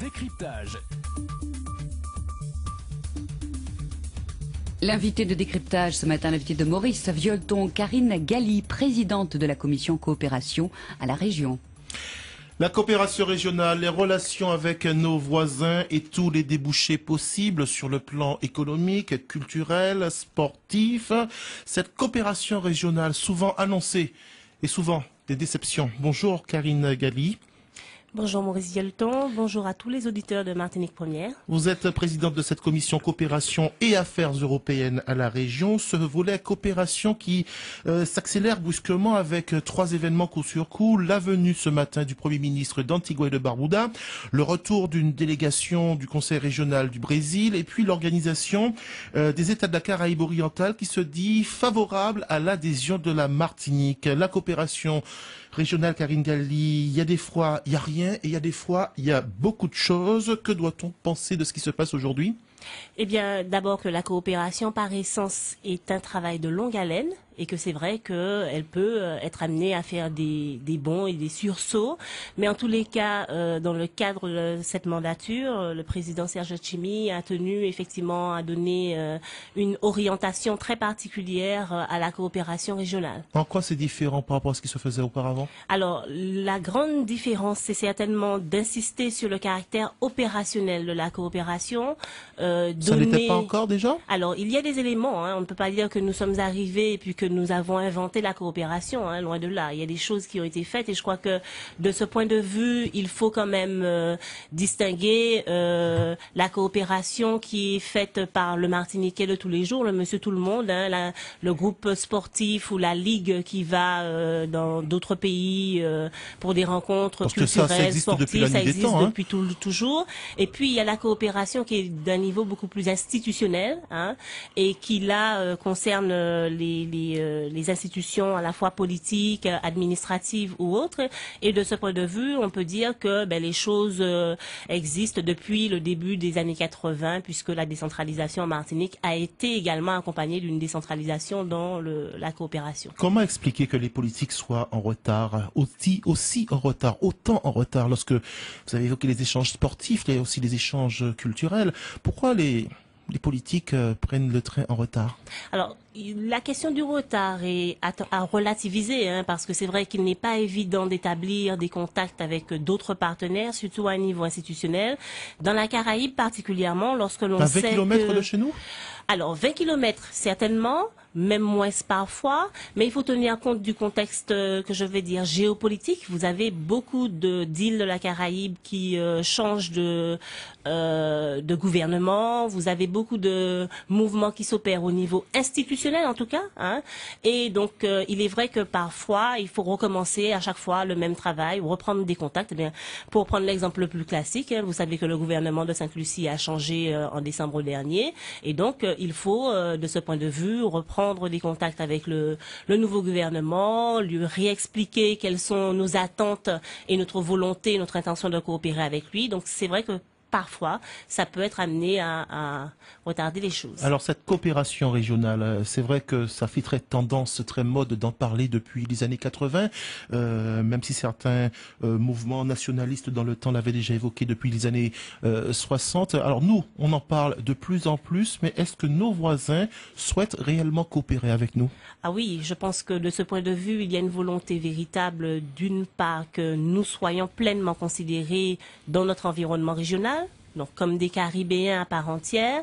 Décryptage. L'invité de décryptage ce matin, l'invité de Maurice Violeton, Karine Galli, présidente de la commission coopération à la région. La coopération régionale, les relations avec nos voisins et tous les débouchés possibles sur le plan économique, culturel, sportif. Cette coopération régionale souvent annoncée et souvent des déceptions. Bonjour Karine Galli. Bonjour Maurice Violeton, bonjour à tous les auditeurs de Martinique Première. Vous êtes présidente de cette commission coopération et affaires européennes à la région. Ce volet coopération qui s'accélère brusquement avec 3 événements coup sur coup. La venue ce matin du Premier ministre d'Antigua et de Barbuda, le retour d'une délégation du Conseil régional du Brésil et puis l'organisation des États de la Caraïbe orientale qui se dit favorable à l'adhésion de la Martinique. La coopération régionale, Karine Galli, il y a des fois, il n'y a rien et il y a des fois, il y a beaucoup de choses. Que doit-on penser de ce qui se passe aujourd'hui ? Eh bien, d'abord que la coopération par essence est un travail de longue haleine et que c'est vrai qu'elle peut être amenée à faire des bonds et des sursauts. Mais en tous les cas, dans le cadre de cette mandature, le président Serge Letchimy a tenu effectivement à donner une orientation très particulière à la coopération régionale. En quoi c'est différent par rapport à ce qui se faisait auparavant ? Alors, la grande différence, c'est certainement d'insister sur le caractère opérationnel de la coopération. Ça n'était pas encore déjà ? Alors, il y a des éléments, on ne peut pas dire que nous sommes arrivés et puis que nous avons inventé la coopération, loin de là. Il y a des choses qui ont été faites et je crois que de ce point de vue, il faut quand même distinguer la coopération qui est faite par le Martiniquais de tous les jours, le monsieur tout le monde, le groupe sportif ou la ligue qui va dans d'autres pays pour des rencontres culturelles, sportives, ça existe depuis toujours. Et puis, il y a la coopération qui est d'un niveau beaucoup plus institutionnel et qui là concerne les institutions à la fois politiques, administratives ou autres. Et de ce point de vue, on peut dire que les choses existent depuis le début des années 80, puisque la décentralisation en Martinique a été également accompagnée d'une décentralisation dans la coopération. Comment expliquer que les politiques soient en retard, aussi en retard, autant en retard, lorsque vous avez évoqué les échanges sportifs, il y a aussi les échanges culturels. Pourquoi les politiques prennent le train en retard? Alors, la question du retard est à relativiser, parce que c'est vrai qu'il n'est pas évident d'établir des contacts avec d'autres partenaires, surtout à un niveau institutionnel. Dans la Caraïbe particulièrement, lorsque l'on sait 20 kilomètres de chez nous ? Alors, 20 kilomètres, certainement, même moins parfois, mais il faut tenir compte du contexte que je vais dire géopolitique. Vous avez beaucoup d'îles de la Caraïbe qui changent de gouvernement. Vous avez beaucoup de mouvements qui s'opèrent au niveau institutionnel, en tout cas. Et donc, il est vrai que parfois, il faut recommencer à chaque fois le même travail ou reprendre des contacts. Eh bien, pour prendre l'exemple le plus classique, vous savez que le gouvernement de Sainte-Lucie a changé en décembre dernier. Et donc, il faut, de ce point de vue, reprendre des contacts avec le nouveau gouvernement, lui réexpliquer quelles sont nos attentes et notre volonté, notre intention de coopérer avec lui. Donc c'est vrai que parfois, ça peut être amené à retarder les choses. Alors cette coopération régionale, c'est vrai que ça fait très tendance, très mode d'en parler depuis les années 80, même si certains mouvements nationalistes dans le temps l'avaient déjà évoqué depuis les années 60. Alors nous, on en parle de plus en plus, mais est-ce que nos voisins souhaitent réellement coopérer avec nous? Ah oui, je pense que de ce point de vue, il y a une volonté véritable, d'une part, que nous soyons pleinement considérés dans notre environnement régional, donc comme des Caribéens à part entière,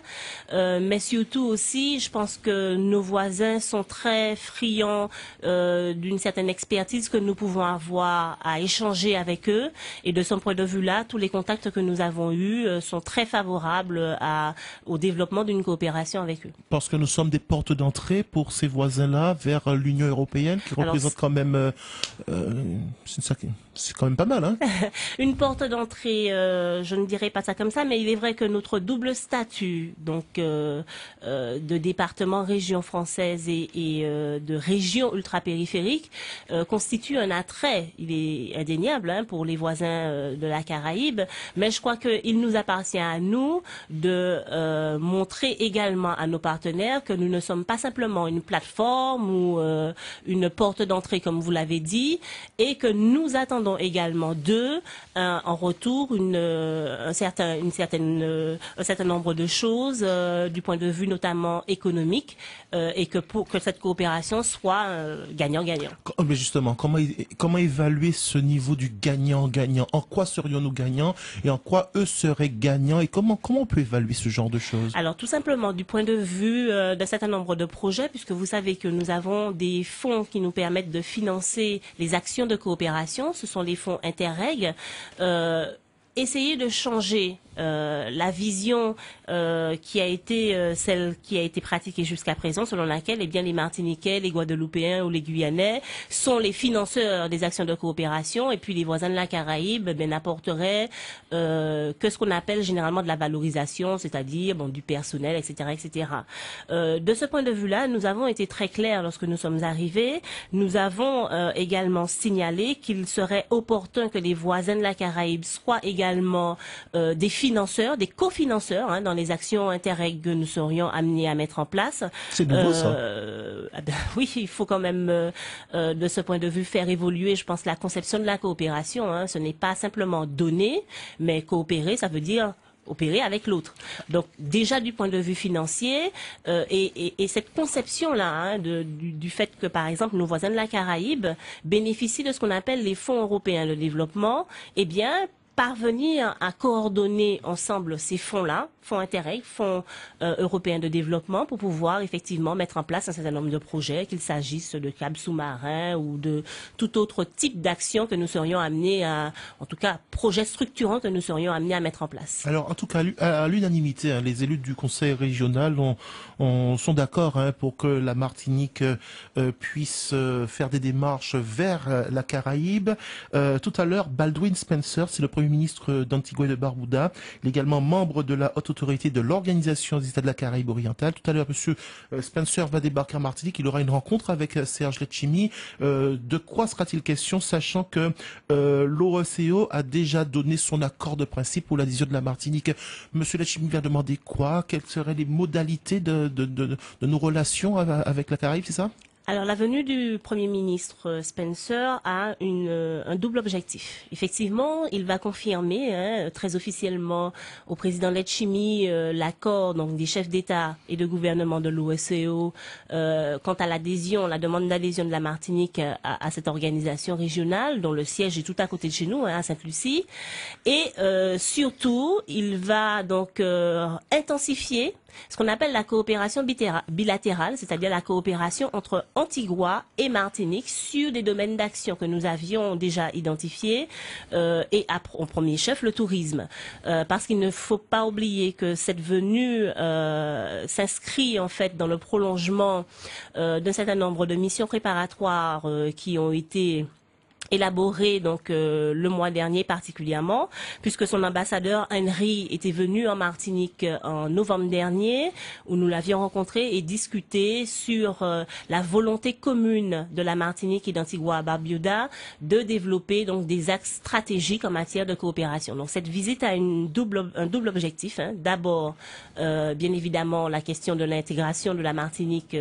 mais surtout aussi, je pense que nos voisins sont très friands d'une certaine expertise que nous pouvons avoir à échanger avec eux, et de ce point de vue-là, tous les contacts que nous avons eus sont très favorables au développement d'une coopération avec eux. Parce que nous sommes des portes d'entrée pour ces voisins-là vers l'Union européenne, qui représente quand même... c'est quand même pas mal, Une porte d'entrée, je ne dirais pas ça comme ça, mais il est vrai que notre double statut, donc de département-région française et de région ultrapériphérique, constitue un attrait. Il est indéniable pour les voisins de la Caraïbe, mais je crois qu'il nous appartient à nous de montrer également à nos partenaires que nous ne sommes pas simplement une plateforme ou une porte d'entrée, comme vous l'avez dit, et que nous attendons attendons également d'eux en retour un certain nombre de choses du point de vue notamment économique et que pour que cette coopération soit gagnant-gagnant. Mais justement, comment évaluer ce niveau du gagnant-gagnant? En quoi serions-nous gagnants et en quoi eux seraient gagnants? Et comment on peut évaluer ce genre de choses? Alors tout simplement du point de vue d'un certain nombre de projets, puisque vous savez que nous avons des fonds qui nous permettent de financer les actions de coopération. Ce sont les fonds Interreg. Essayer de changer la vision qui a été celle qui a été pratiquée jusqu'à présent, selon laquelle eh bien les Martiniquais, les Guadeloupéens ou les Guyanais sont les financeurs des actions de coopération et puis les voisins de la Caraïbe n'apporteraient que ce qu'on appelle généralement de la valorisation, c'est-à-dire du personnel, etc., etc. De ce point de vue-là, nous avons été très clairs lorsque nous sommes arrivés. Nous avons également signalé qu'il serait opportun que les voisins de la Caraïbe soient également des financeurs, des cofinanceurs dans les actions Interreg que nous serions amenés à mettre en place. C'est nouveau ça. Oui, il faut quand même de ce point de vue faire évoluer, je pense, la conception de la coopération. Ce n'est pas simplement donner, mais coopérer, ça veut dire opérer avec l'autre. Donc déjà du point de vue financier et cette conception-là du fait que par exemple nos voisins de la Caraïbe bénéficient de ce qu'on appelle les fonds européens de développement, eh bien parvenir à coordonner ensemble ces fonds-là, fonds Interreg, fonds européens de développement, pour pouvoir effectivement mettre en place un certain nombre de projets, qu'il s'agisse de câbles sous-marins ou de tout autre type d'action que nous serions amenés à, en tout cas, projets structurants que nous serions amenés à mettre en place. Alors, en tout cas, à l'unanimité, les élus du Conseil régional sont d'accord pour que la Martinique puisse faire des démarches vers la Caraïbe. Tout à l'heure, Baldwin Spencer, c'est le Premier ministre d'Antigua et de Barbuda, il est également membre de la haute autorité de l'Organisation des États de la Caraïbe orientale. Tout à l'heure, monsieur Spencer va débarquer en Martinique, il aura une rencontre avec Serge Letchimy. De quoi sera-t-il question, sachant que l'OECO a déjà donné son accord de principe pour l'adhésion de la Martinique? Monsieur Letchimy va demander quoi? Quelles seraient les modalités de nos relations avec la Caraïbe, c'est ça? Alors, la venue du Premier ministre Spencer a un double objectif. Effectivement, il va confirmer très officiellement au président Letchimy l'accord donc des chefs d'État et de gouvernement de l'OECO quant à l'adhésion, la demande d'adhésion de la Martinique à cette organisation régionale dont le siège est tout à côté de chez nous, à Sainte-Lucie. Et surtout, il va donc intensifier ce qu'on appelle la coopération bilatérale, c'est-à-dire la coopération entre Antigua et Martinique sur des domaines d'action que nous avions déjà identifiés et en premier chef le tourisme. Parce qu'il ne faut pas oublier que cette venue s'inscrit en fait dans le prolongement d'un certain nombre de missions préparatoires qui ont été élaboré donc le mois dernier particulièrement, puisque son ambassadeur Henry était venu en Martinique en novembre dernier, où nous l'avions rencontré et discuté sur la volonté commune de la Martinique et d'Antigua Barbuda de développer donc des axes stratégiques en matière de coopération. Donc cette visite a un double objectif. D'abord, bien évidemment, la question de l'intégration de la Martinique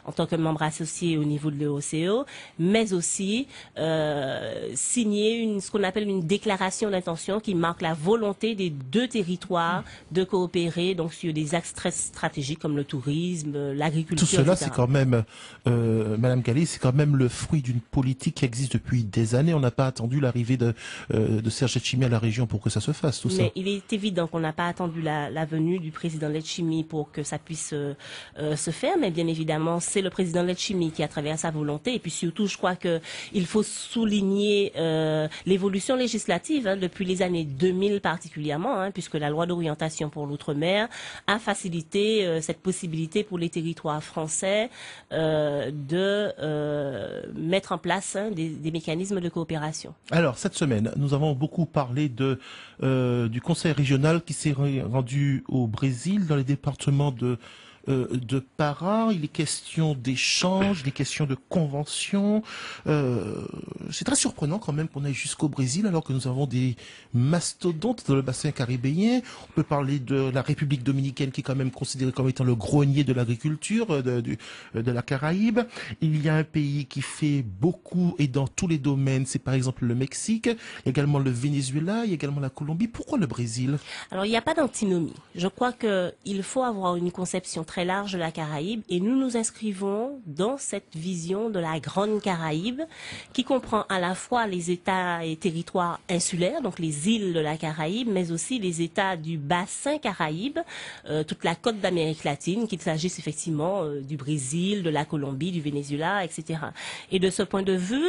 en tant que membre associé au niveau de l'OECO, mais aussi signer ce qu'on appelle une déclaration d'intention qui marque la volonté des deux territoires de coopérer donc sur des axes très stratégiques comme le tourisme, l'agriculture, etc. Tout cela, etc. c'est quand même, Madame Galli, c'est quand même le fruit d'une politique qui existe depuis des années. On n'a pas attendu l'arrivée de Serge Letchimy à la région pour que ça se fasse, tout ça. Mais il est évident qu'on n'a pas attendu la venue du président Letchimy pour que ça puisse se faire, mais bien évidemment, c'est le président Letchimy qui a travers sa volonté. Et puis surtout, je crois que il faut souligner l'évolution législative depuis les années 2000 particulièrement, puisque la loi d'orientation pour l'outre-mer a facilité cette possibilité pour les territoires français de mettre en place des mécanismes de coopération. Alors, cette semaine, nous avons beaucoup parlé du Conseil régional qui s'est rendu au Brésil, dans les départements de de para, il est question d'échanges, il est question de conventions. C'est très surprenant quand même qu'on aille jusqu'au Brésil alors que nous avons des mastodontes dans le bassin caribéen. On peut parler de la République dominicaine qui est quand même considérée comme étant le grenier de l'agriculture de la Caraïbe. Il y a un pays qui fait beaucoup et dans tous les domaines, c'est par exemple le Mexique, également le Venezuela, il y a également la Colombie. Pourquoi le Brésil? Alors, il n'y a pas d'antinomie. Je crois qu'il faut avoir une conception très large de la Caraïbe et nous nous inscrivons dans cette vision de la Grande Caraïbe qui comprend à la fois les États et territoires insulaires, donc les îles de la Caraïbe, mais aussi les États du bassin Caraïbe, toute la côte d'Amérique latine, qu'il s'agisse effectivement du Brésil, de la Colombie, du Venezuela, etc. Et de ce point de vue,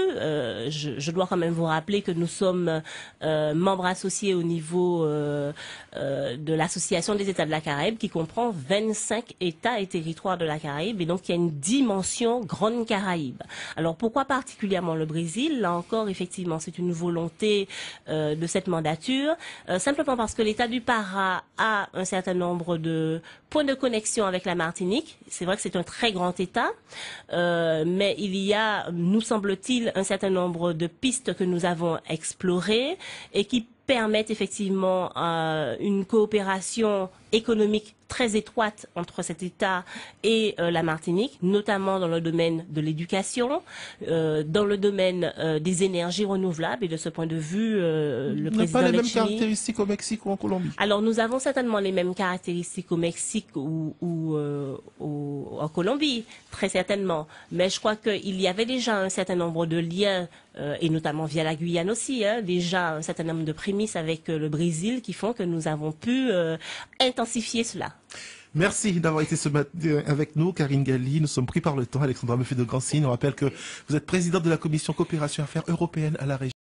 je dois quand même vous rappeler que nous sommes membres associés au niveau de l'Association des États de la Caraïbe qui comprend 25 États et territoires de la Caraïbe et donc il y a une dimension Grande Caraïbe. Alors pourquoi particulièrement le Brésil? Là encore, effectivement, c'est une volonté de cette mandature, simplement parce que l'État du Pará a un certain nombre de points de connexion avec la Martinique. C'est vrai que c'est un très grand État, mais il y a, nous semble-t-il, un certain nombre de pistes que nous avons explorées et qui permettent effectivement une coopération économique très étroite entre cet État et la Martinique, notamment dans le domaine de l'éducation, dans le domaine des énergies renouvelables. Et de ce point de vue, le président pas les mêmes Letchimy... caractéristiques au Mexique ou en Colombie? Alors, nous avons certainement les mêmes caractéristiques au Mexique ou en Colombie, très certainement. Mais je crois qu'il y avait déjà un certain nombre de liens, et notamment via la Guyane aussi, déjà un certain nombre de prémices avec le Brésil qui font que nous avons pu intensifier cela. Merci d'avoir été ce matin avec nous, Karine Galli. Nous sommes pris par le temps. Alexandra Meuffier de Grancine. On rappelle que vous êtes présidente de la commission coopération et affaires européennes à la région.